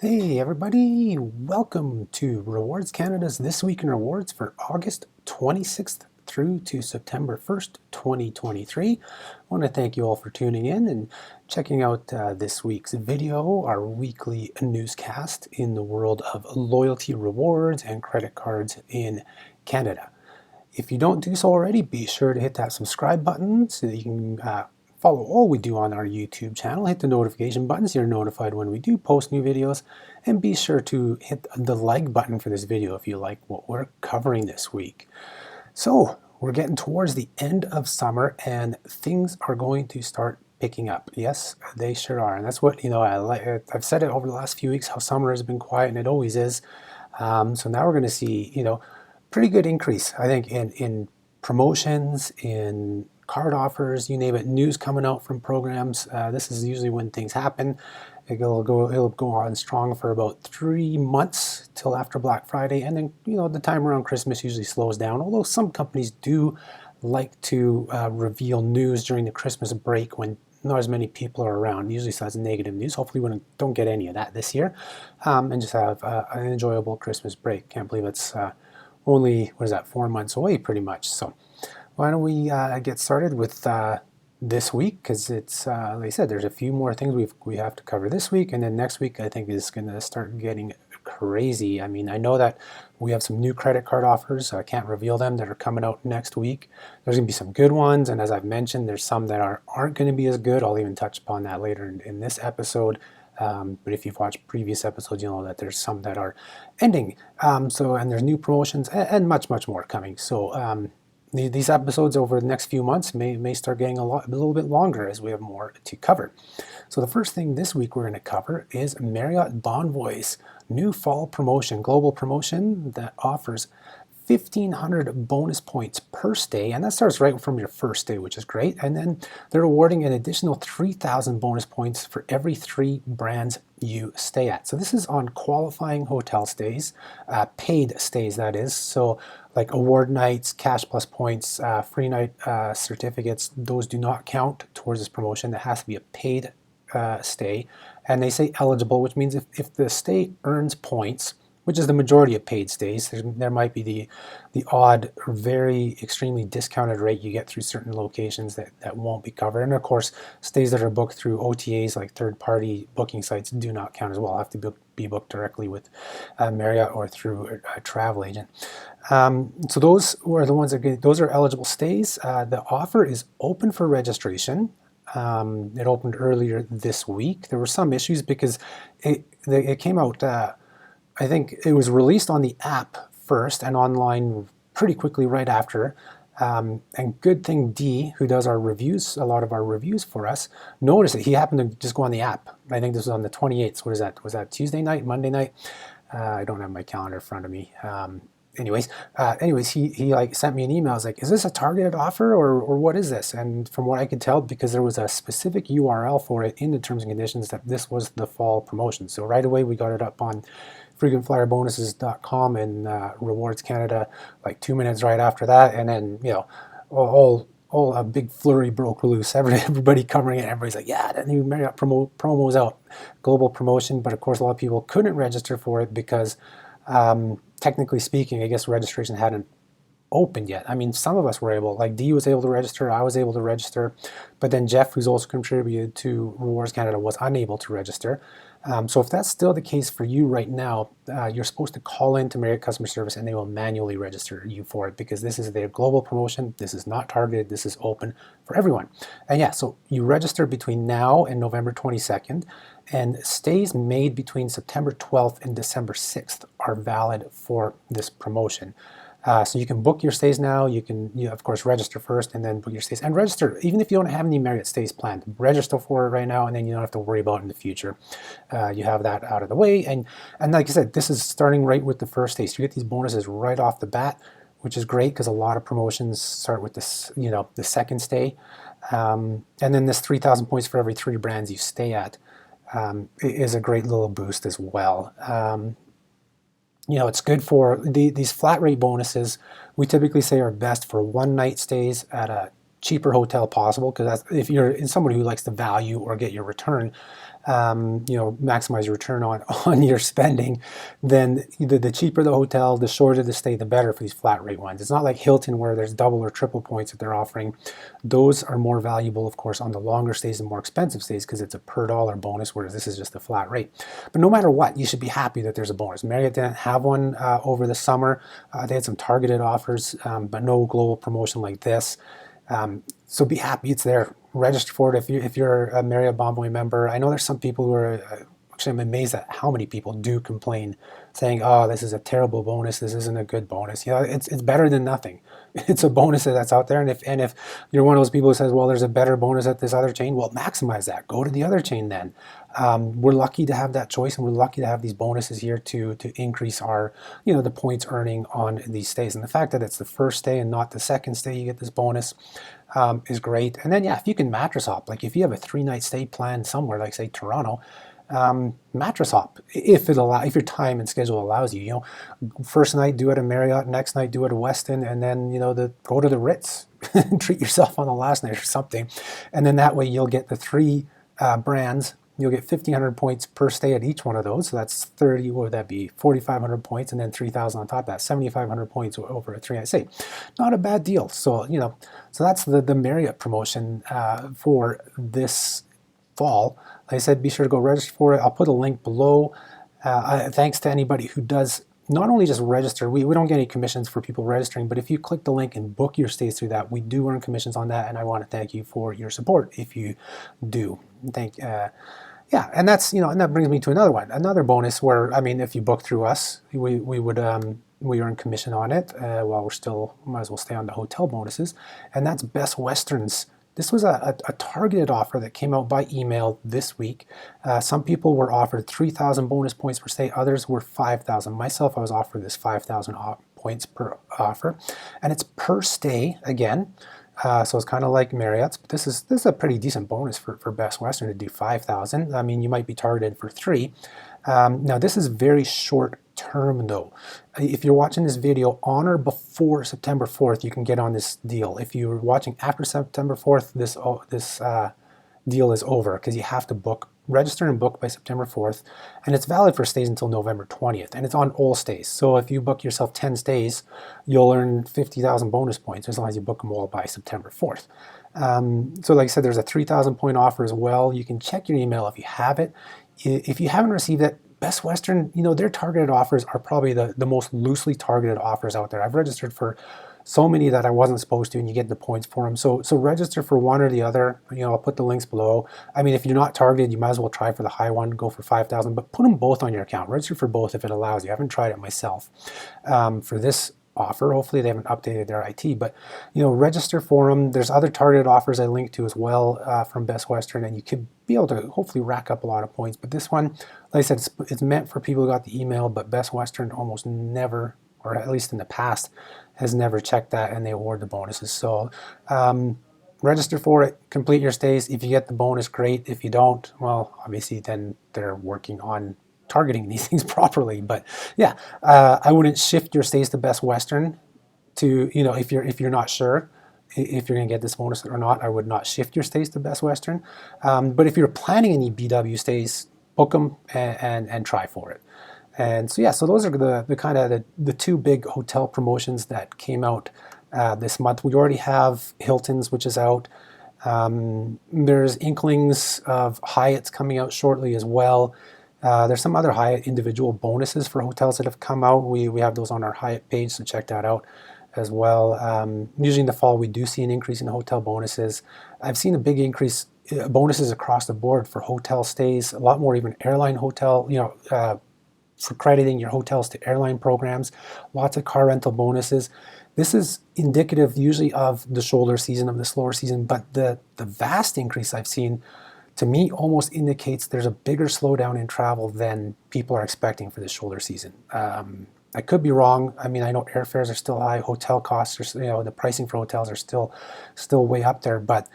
Hey everybody, welcome to Rewards Canada's This Week in Rewards for August 26th through to September 1st, 2023. I want to thank you all for tuning in and checking out this week's video, our weekly newscast in the world of loyalty rewards and credit cards in Canada. If you don't do so already, be sure to hit that subscribe button so that you can follow all we do on our YouTube channel. Hit the notification button so you're notified when we do post new videos, and be sure to hit the like button for this video if you like what we're covering this week. So we're getting towards the end of summer and things are going to start picking up. Yes, they sure are, and that's what I've said it over the last few weeks, how summer has been quiet, and it always is. So now we're going to see pretty good increase, I think, in promotions, in card offers, you name it, news coming out from programs. This is usually when things happen. It'll go on strong for about 3 months till after Black Friday, and then the time around Christmas usually slows down. Although some companies do like to reveal news during the Christmas break when not as many people are around. Usually so that's negative news. Hopefully we don't get any of that this year, and just have an enjoyable Christmas break. Can't believe it's only, 4 months away pretty much. So why don't we get started with this week, because it's like I said, there's a few more things we have to cover this week, and then next week I think is going to start getting crazy. I mean, I know that we have some new credit card offers, so I can't reveal them, that are coming out next week. There's going to be some good ones, and as I've mentioned, there's some that aren't going to be as good. I'll even touch upon that later in this episode. But if you've watched previous episodes, you'll know that there's some that are ending. And there's new promotions and much more coming. So these episodes over the next few months may start getting a little bit longer as we have more to cover. So the first thing this week we're going to cover is Marriott Bonvoy's new fall promotion, global promotion that offers 1,500 bonus points per stay, and that starts right from your first day, which is great. And then they're awarding an additional 3,000 bonus points for every 3 brands you stay at. So this is on qualifying hotel stays, paid stays that is. So like award nights, cash plus points, free night certificates, those do not count towards this promotion. That has to be a paid stay. And they say eligible, which means if the stay earns points, which is the majority of paid stays. There might be the odd, very extremely discounted rate you get through certain locations that won't be covered. And of course, stays that are booked through OTAs, like third-party booking sites, do not count as well. Have to be booked directly with Marriott or through a travel agent. So those are the ones those are eligible stays. The offer is open for registration. It opened earlier this week. There were some issues because it came out. I think it was released on the app first and online pretty quickly right after. And good thing D, who does our reviews, a lot of our reviews for us, noticed it. He happened to just go on the app. I think this was on the 28th. What is that? Was that Tuesday night, Monday night? I don't have my calendar in front of me. Anyways, he like sent me an email. I was like, is this a targeted offer or what is this? And from what I could tell, because there was a specific URL for it in the terms and conditions, that this was the fall promotion. So right away we got it up on frequentflyerbonuses.com and Rewards Canada like 2 minutes right after that, and then all a big flurry broke loose. Everybody covering it. Everybody's like, yeah, that new Marriott promo's out, global promotion. But of course, a lot of people couldn't register for it because technically speaking, I guess registration hadn't opened yet. I mean, some of us were able, like D was able to register, I was able to register, but then Jeff, who's also contributed to Rewards Canada, was unable to register. So if that's still the case for you right now, you're supposed to call into Marriott customer service and they will manually register you for it, because this is their global promotion. This is not targeted. This is open for everyone. And yeah, so you register between now and November 22nd, and stays made between September 12th and December 6th are valid for this promotion. So you can book your stays now. You can, of course, register first and then book your stays. And register, even if you don't have any Marriott stays planned, register for it right now, and then you don't have to worry about it in the future. You have that out of the way. And like I said, this is starting right with the first stay. So you get these bonuses right off the bat, which is great because a lot of promotions start with this, the second stay. And then this 3,000 points for every 3 brands you stay at is a great little boost as well. It's good for these flat rate bonuses. We typically say are best for 1 night stays at a cheaper hotel possible, because if you're somebody who likes to value or get your return, maximize your return on your spending, then the cheaper the hotel, the shorter the stay, the better for these flat rate ones. It's not like Hilton where there's double or triple points that they're offering. Those are more valuable, of course, on the longer stays and more expensive stays because it's a per dollar bonus, whereas this is just a flat rate. But no matter what, you should be happy that there's a bonus. Marriott didn't have one over the summer. They had some targeted offers, but no global promotion like this. So be happy it's there. Register for it if you're a Marriott Bonvoy member. I know there's some people who are, actually I'm amazed at how many people do complain, saying, oh, this is a terrible bonus, this isn't a good bonus. It's better than nothing. It's a bonus that's out there, and if you're one of those people who says, well, there's a better bonus at this other chain, well, maximize that. Go to the other chain then. We're lucky to have that choice, and we're lucky to have these bonuses here to increase our, the points earning on these stays. And the fact that it's the first stay and not the second stay you get this bonus is great. And then, if you can mattress hop, like if you have a 3-night stay planned somewhere, like say Toronto, mattress hop if your time and schedule allows you. First night do it at Marriott, next night do it at Westin, and then go to the Ritz and treat yourself on the last night or something. And then that way you'll get the 3 brands. You'll get 1,500 points per stay at each one of those. So that's 30. What would that be? 4,500 points, and then 3,000 on top of that. 7,500 points over a 3-night stay. Not a bad deal. So so that's the Marriott promotion for this fall. Like I said, be sure to go register for it. I'll put a link below. Thanks to anybody who does not only just register. We don't get any commissions for people registering, but if you click the link and book your stays through that, we do earn commissions on that, and I want to thank you for your support if you do. And that's and that brings me to another bonus where, if you book through us, we earn commission on it while we're still, might as well stay on the hotel bonuses, and that's Best Western's. This was a targeted offer that came out by email this week. Some people were offered 3,000 bonus points per stay, others were 5,000. Myself, I was offered this 5,000 points per offer, and it's per stay again. So it's kind of like Marriott's, but this is a pretty decent bonus for Best Western to do 5,000. You might be targeted for 3. Now this is very short term though. If you're watching this video on or before September 4th, you can get on this deal. If you're watching after September 4th, this deal is over, because you have to register and book by September 4th, and it's valid for stays until November 20th, and it's on all stays. So if you book yourself 10 stays, you'll earn 50,000 bonus points as long as you book them all by September 4th. So like I said, there's a 3,000 point offer as well. You can check your email if you have it. If you haven't received it, Best Western, their targeted offers are probably the most loosely targeted offers out there. I've registered for so many that I wasn't supposed to, and you get the points for them. So register for one or the other. I'll put the links below. If you're not targeted, you might as well try for the high one, go for 5,000, but put them both on your account. Register for both if it allows you. I haven't tried it myself for this offer. Hopefully they haven't updated their IT, but register for them. There's other targeted offers I linked to as well from Best Western, and you could be able to hopefully rack up a lot of points. But this one, like I said, it's meant for people who got the email, but Best Western almost never, or at least in the past, has never checked that, and they award the bonuses. So register for it, complete your stays. If you get the bonus, great. If you don't, well, obviously then they're working on targeting these things properly. But I wouldn't shift your stays to Best Western to, if you're not sure if you're going to get this bonus or not. I would not shift your stays to Best Western. But if you're planning any BW stays, book them and try for it. And so those are the kind of the 2 big hotel promotions that came out this month. We already have Hilton's, which is out. There's inklings of Hyatt's coming out shortly as well. There's some other Hyatt individual bonuses for hotels that have come out. We have those on our Hyatt page, so check that out as well. Usually in the fall, we do see an increase in hotel bonuses. I've seen a big increase bonuses across the board for hotel stays, a lot more even airline hotel, for crediting your hotels to airline programs, lots of car rental bonuses. This is indicative usually of the shoulder season, of the slower season, but the vast increase I've seen, to me, almost indicates there's a bigger slowdown in travel than people are expecting for this shoulder season. I could be wrong. I know airfares are still high, hotel costs are, the pricing for hotels are still way up there, but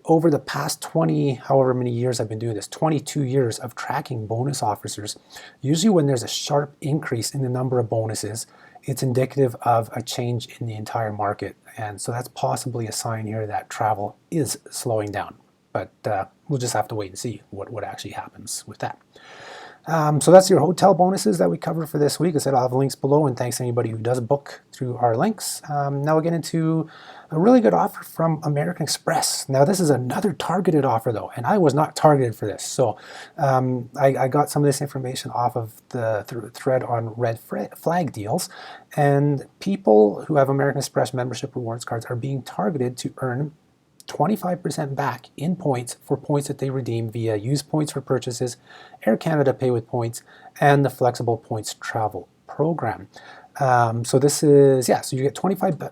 over the past 20, however many years I've been doing this, 22 years of tracking bonus officers, usually when there's a sharp increase in the number of bonuses, it's indicative of a change in the entire market. And so that's possibly a sign here that travel is slowing down. But we'll just have to wait and see what actually happens with that. So that's your hotel bonuses that we covered for this week. I said I'll have links below, and thanks to anybody who does book through our links. Now we'll get into a really good offer from American Express. Now this is another targeted offer though, and I was not targeted for this. So I got some of this information off of the thread on Red Flag Deals, and people who have American Express membership rewards cards are being targeted to earn 25% back in points for points that they redeem via use points for purchases, Air Canada Pay with Points, and the Flexible Points Travel Program. So this is, so you get 25%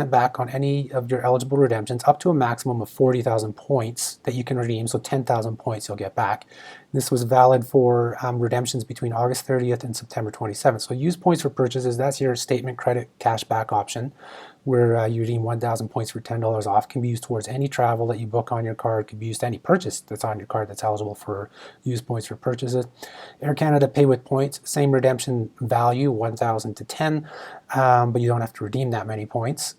back on any of your eligible redemptions up to a maximum of 40,000 points that you can redeem, so 10,000 points you'll get back. This was valid for redemptions between August 30th and September 27th. So use points for purchases, that's your statement credit cash back option, where you redeem 1,000 points for $10 off. Can be used towards any travel that you book on your card, can be used to any purchase that's on your card that's eligible for use points for purchases. Air Canada Pay with Points, same redemption value, 1,000 to 10, but you don't have to redeem that many points.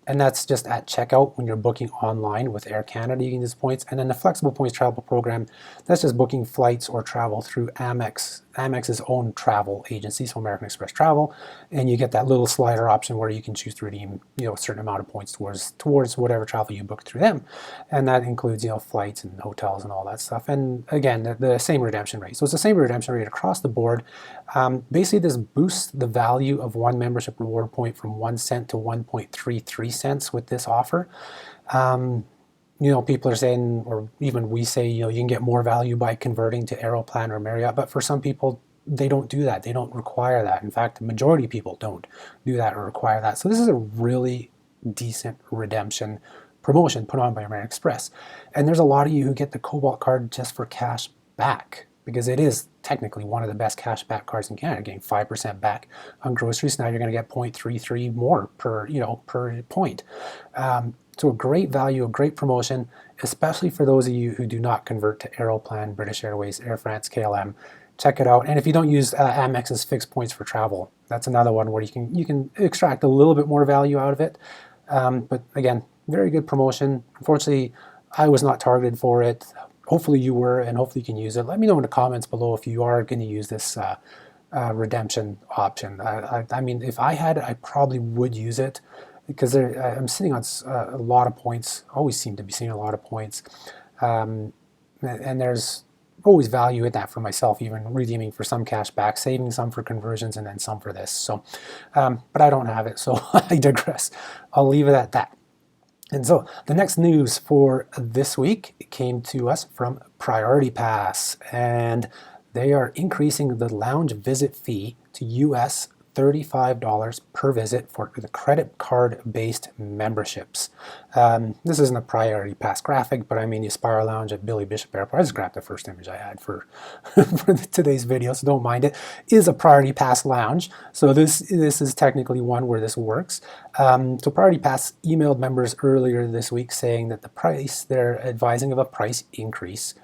And that's just at checkout when you're booking online with Air Canada, you can use points. And then the Flexible Points Travel Program, that's just booking flights or travel through Amex's own travel agency, so American Express Travel, and you get that little slider option where you can choose to redeem, a certain amount of points towards whatever travel you book through them, and that includes, flights and hotels and all that stuff. And again, the same redemption rate. So it's the same redemption rate across the board. Basically, this boosts the value of one membership reward point from 1 cent to 1.33 cents with this offer. People are saying, or even we say, you can get more value by converting to Aeroplan or Marriott, but for some people, they don't do that. They don't require that. In fact, the majority of people don't do that or require that. So this is a really decent redemption promotion put on by American Express. And there's a lot of you who get the Cobalt card just for cash back, because it is technically one of the best cash back cards in Canada, getting 5% back on groceries. Now you're going to get 0.33 more per point. So a great value, a great promotion, especially for those of you who do not convert to Aeroplan, British Airways, Air France, KLM. Check it out. And if you don't use Amex's fixed points for travel, that's another one where you can extract a little bit more value out of it. But again, very good promotion. Unfortunately, I was not targeted for it. Hopefully you were, and hopefully you can use it. Let me know in the comments below if you are going to use this redemption option. I mean, if I had it, I probably would use it, because I'm sitting on a lot of points, always seem to be seeing a lot of points. And there's always value in that for myself, even redeeming for some cash back, saving some for conversions, and then some for this. So, but I don't have it, so I digress. I'll leave it at that. And so the next news for this week came to us from Priority Pass, and they are increasing the lounge visit fee to US $35 per visit for the credit card-based memberships. This isn't a Priority Pass graphic, but I mean the Aspire Lounge at Billy Bishop Airport. I just grabbed the first image I had for today's video, so don't mind it. Is a Priority Pass lounge, so this is technically one where this works. So Priority Pass emailed members earlier this week saying that they're advising of a price increase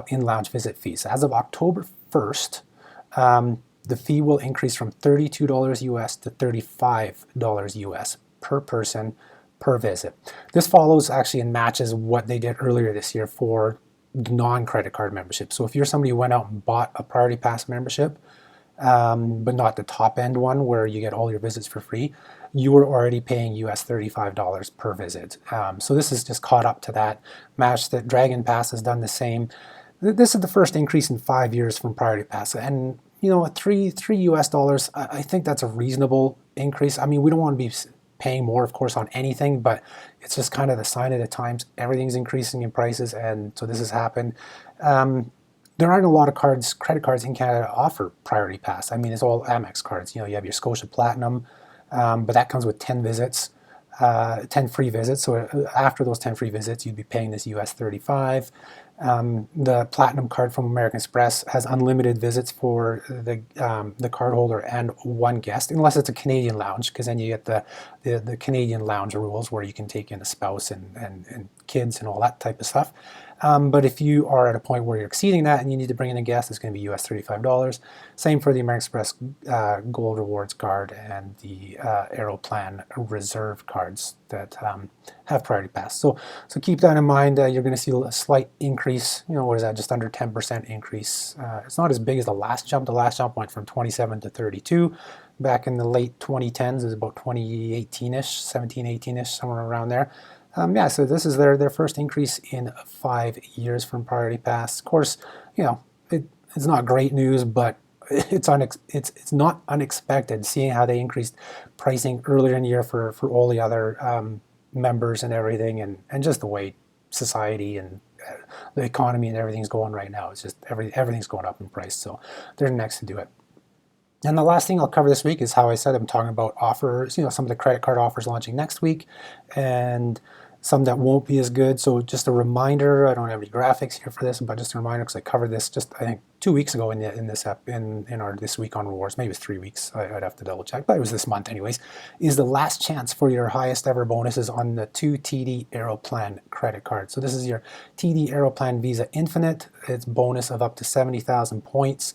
in lounge visit fees. As of October 1st, the fee will increase from $32 US to $35 US per person per visit. This follows actually and matches what they did earlier this year for non-credit card membership. So if you're somebody who went out and bought a Priority Pass membership, but not the top end one where you get all your visits for free, you were already paying US $35 per visit. So this is just caught up to that. Match that Dragon Pass has done the same. This is the first increase in 5 years from Priority Pass, and at $3 US, I think that's a reasonable increase. I mean, we don't want to be paying more, of course, on anything, but it's just kind of the sign of the times. Everything's increasing in prices, and so this has happened. There aren't a lot of credit cards in Canada that offer Priority Pass. I mean, it's all Amex cards. You have your Scotia Platinum, but that comes with 10 visits, 10 free visits. So after those 10 free visits, you'd be paying this US $35. The Platinum card from American Express has unlimited visits for the cardholder and one guest, unless it's a Canadian lounge, because then you get the Canadian lounge rules where you can take in a spouse and kids and all that type of stuff. But if you are at a point where you're exceeding that and you need to bring in a guest, it's going to be US $35. Same for the American Express Gold Rewards card and the Aeroplan Reserve cards that have priority pass. So keep that in mind. You're going to see a slight increase. What is that? Just under 10% increase. It's not as big as the last jump. The last jump went from 27 to 32. Back in the late 2010s, it was about 2018-ish, 17, 18-ish, somewhere around there. So this is their first increase in 5 years from Priority Pass. Of course, it's not great news, but it's not unexpected, seeing how they increased pricing earlier in the year for all the other members and everything, and just the way society and the economy and everything's going right now. It's just everything's going up in price, so they're next to do it. And the last thing I'll cover this week is how I said I'm talking about offers, some of the credit card offers launching next week, and some that won't be as good. So just a reminder, I don't have any graphics here for this, but just a reminder, because I covered this just, I think, 2 weeks ago in our This Week on Rewards. Maybe it was 3 weeks, I'd have to double check, but it was this month anyways, is the last chance for your highest ever bonuses on the 2 TD Aeroplan credit cards. So this is your TD Aeroplan Visa Infinite. It's bonus of up to 70,000 points.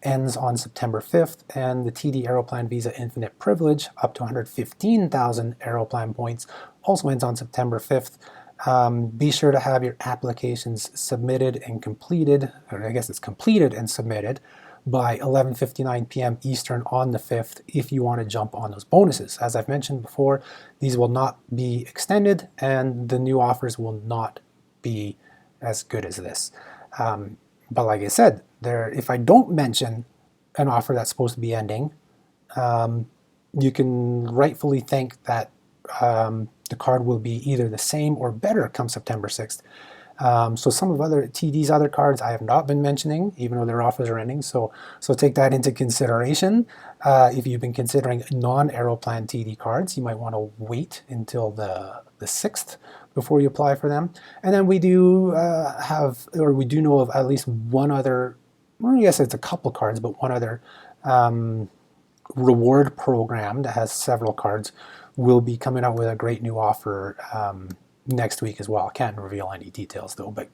Ends on September 5th, and the TD Aeroplan Visa Infinite Privilege, up to 115,000 Aeroplan points, also ends on September 5th. Be sure to have your applications submitted and completed, or I guess it's completed and submitted, by 11:59 p.m. Eastern on the 5th if you want to jump on those bonuses. As I've mentioned before, these will not be extended, and the new offers will not be as good as this. But like I said, if I don't mention an offer that's supposed to be ending, you can rightfully think that the card will be either the same or better come September 6th. So some of TD's other cards I have not been mentioning, even though their offers are ending. So take that into consideration. If you've been considering non-Aeroplan TD cards, you might want to wait until the 6th before you apply for them. And then we do know of at least one other, well, I guess it's a couple cards, but one other reward program that has several cards will be coming out with a great new offer next week as well. I can't reveal any details though, but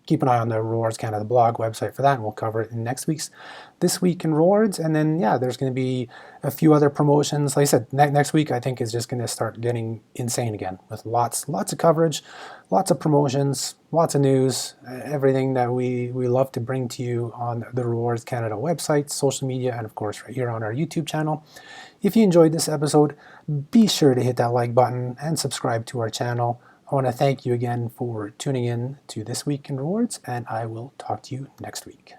keep an eye on the RWRDS Canada blog website for that, and we'll cover it in next week's This Week in Rewards. And then there's going to be a few other promotions. Like I said, next week I think is just going to start getting insane again, with lots of coverage, lots of promotions, lots of news, everything that we love to bring to you on the RWRDS Canada website, social media, and of course right here on our YouTube channel. If you enjoyed this episode, be sure to hit that like button and subscribe to our channel. I want to thank you again for tuning in to This Week in Rewards, and I will talk to you next week.